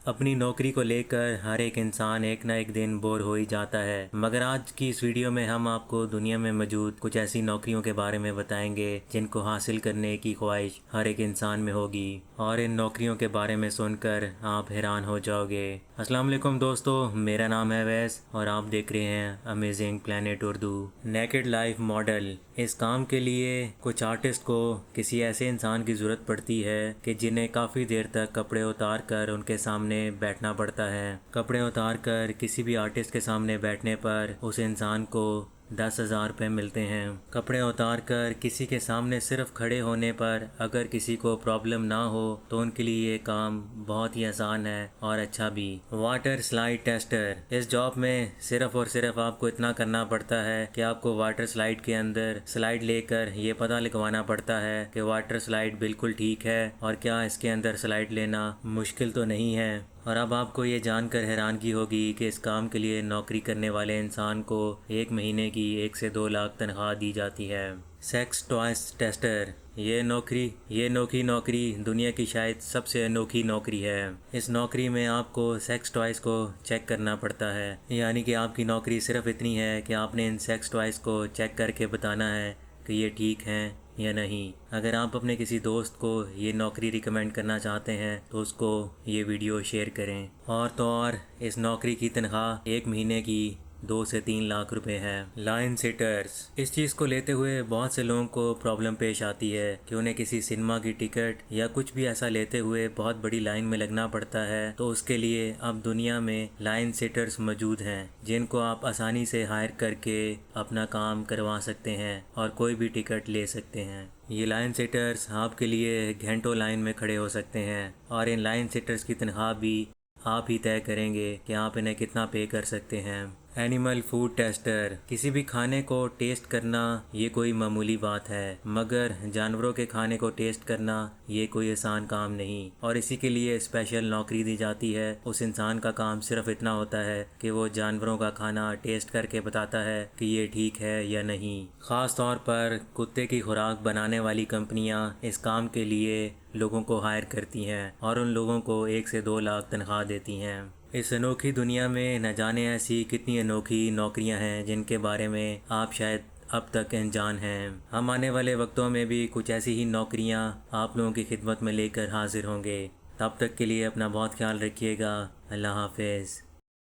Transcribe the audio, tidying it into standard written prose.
اپنی نوکری کو لے کر ہر ایک انسان ایک نہ ایک دن بور ہو ہی جاتا ہے، مگر آج کی اس ویڈیو میں ہم آپ کو دنیا میں موجود کچھ ایسی نوکریوں کے بارے میں بتائیں گے جن کو حاصل کرنے کی خواہش ہر ایک انسان میں ہوگی، اور ان نوکریوں کے بارے میں سن کر آپ حیران ہو جاؤ گے۔ السلام علیکم دوستو، میرا نام ہے ویس اور آپ دیکھ رہے ہیں amazing plant Urdu. Naked life model, اس کام کے لیے کچھ آرٹسٹ کو کسی ایسے انسان کی ضرورت پڑتی ہے کہ جنہیں کافی دیر تک کپڑے اتار کر ان کے سامنے بیٹھنا پڑتا ہے۔ کپڑے اتار کر کسی بھی آرٹسٹ کے سامنے بیٹھنے پر اس انسان کو 10,000 روپے ملتے ہیں۔ کپڑے اتار کر کسی کے سامنے صرف کھڑے ہونے پر اگر کسی کو پرابلم نہ ہو تو ان کے لیے یہ کام بہت ہی آسان ہے اور اچھا بھی۔ واٹر سلائیڈ ٹیسٹر، اس جاب میں صرف اور صرف آپ کو اتنا کرنا پڑتا ہے کہ آپ کو واٹر سلائیڈ کے اندر سلائیڈ لے کر یہ پتہ لگوانا پڑتا ہے کہ واٹر سلائیڈ بالکل ٹھیک ہے اور کیا اس کے اندر سلائیڈ لینا مشکل تو نہیں ہے۔ اور اب آپ کو یہ جان کر حیرانگی ہوگی کہ اس کام کے لیے نوکری کرنے والے انسان کو ایک مہینے کی 1 سے 2 لاکھ تنخواہ دی جاتی ہے۔ سیکس ٹوائز ٹیسٹر، یہ انوکھی نوکری دنیا کی شاید سب سے انوکھی نوکری ہے۔ اس نوکری میں آپ کو سیکس ٹوائز کو چیک کرنا پڑتا ہے، یعنی کہ آپ کی نوکری صرف اتنی ہے کہ آپ نے ان سیکس ٹوائز کو چیک کر کے بتانا ہے کہ یہ ٹھیک ہیں یا نہیں۔ اگر آپ اپنے کسی دوست کو یہ نوکری ریکمینڈ کرنا چاہتے ہیں تو اس کو یہ ویڈیو شیئر کریں۔ اور تو اور اس نوکری کی تنخواہ ایک مہینے کی 2 سے 3 لاکھ روپے ہے۔ لائن سیٹرز، اس چیز کو لیتے ہوئے بہت سے لوگوں کو پرابلم پیش آتی ہے کہ انہیں کسی سنیما کی ٹکٹ یا کچھ بھی ایسا لیتے ہوئے بہت بڑی لائن میں لگنا پڑتا ہے، تو اس کے لیے اب دنیا میں لائن سیٹرز موجود ہیں جن کو آپ آسانی سے ہائر کر کے اپنا کام کروا سکتے ہیں اور کوئی بھی ٹکٹ لے سکتے ہیں۔ یہ لائن سیٹرز آپ کے لیے گھنٹوں لائن میں کھڑے ہو سکتے ہیں، اور ان لائن سیٹرز کی تنخواہ بھی آپ ہی طے کریں گے کہ آپ انہیں کتنا پے کر سکتے ہیں۔ اینیمل فوڈ ٹیسٹر، کسی بھی کھانے کو ٹیسٹ کرنا یہ کوئی معمولی بات ہے، مگر جانوروں کے کھانے کو ٹیسٹ کرنا یہ کوئی آسان کام نہیں، اور اسی کے لیے اسپیشل نوکری دی جاتی ہے۔ اس انسان کا کام صرف اتنا ہوتا ہے کہ وہ جانوروں کا کھانا ٹیسٹ کر کے بتاتا ہے کہ یہ ٹھیک ہے یا نہیں۔ خاص طور پر کتے کی خوراک بنانے والی کمپنیاں اس کام کے لیے لوگوں کو ہائر کرتی ہیں اور ان لوگوں کو 1 سے 2 لاکھ تنخواہ دیتی ہیں۔ اس انوکھی دنیا میں نہ جانے ایسی کتنی انوکھی نوکریاں ہیں جن کے بارے میں آپ شاید اب تک انجان ہیں۔ ہم آنے والے وقتوں میں بھی کچھ ایسی ہی نوکریاں آپ لوگوں کی خدمت میں لے کر حاضر ہوں گے۔ تب تک کے لیے اپنا بہت خیال رکھیے گا۔ اللہ حافظ۔